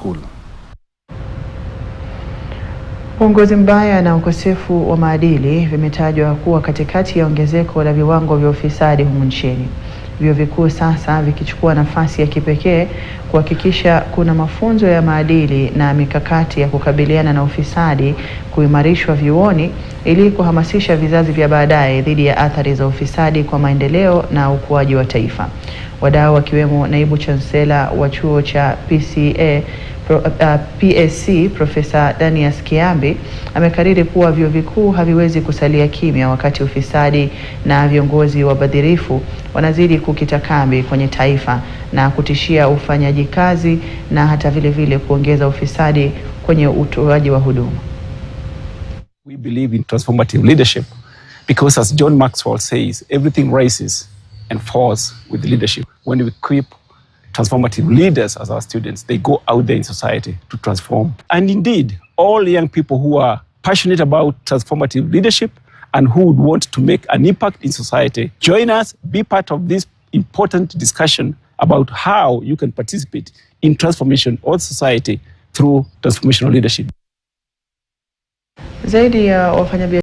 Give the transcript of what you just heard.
school. Uongozi mbaya na ukosefu wa maadili vimetajwa kuwa katikati ya ongezeko la viwango vya ufisadi humu nchini. Vyuo vikuu sasa vikichukua nafasi ya kipekee kuhakikisha kuna mafunzo ya maadili na mikakati ya kukabiliana na ufisadi kuimarishwa vyuoni ili kuhamasisha vizazi vya baadaye dhidi ya athari za ufisadi kwa maendeleo na ukuaji wa taifa. Wadau wakiwemo naibu chansela wa chuo cha PSC Profesa Danias Kiambi amekariri kuwa vyuo vikuu haviwezi kusalia kimya wakati ufisadi na viongozi wabadhirifu wanazidi kukita kambi kwenye taifa na kutishia ufanyaji kazi na hata vile vile kuongeza ufisadi kwenye utoaji wa huduma. We believe in transformative leadership because, as John Maxwell says, everything rises and falls with leadership. When we equip transformative leaders as our students, they go out there in society to transform. And indeed, all young people who are passionate about transformative leadership and who would want to make an impact in society, join us, be part of this important discussion about how you can participate in transformation of society through transformational leadership. Zaidi ya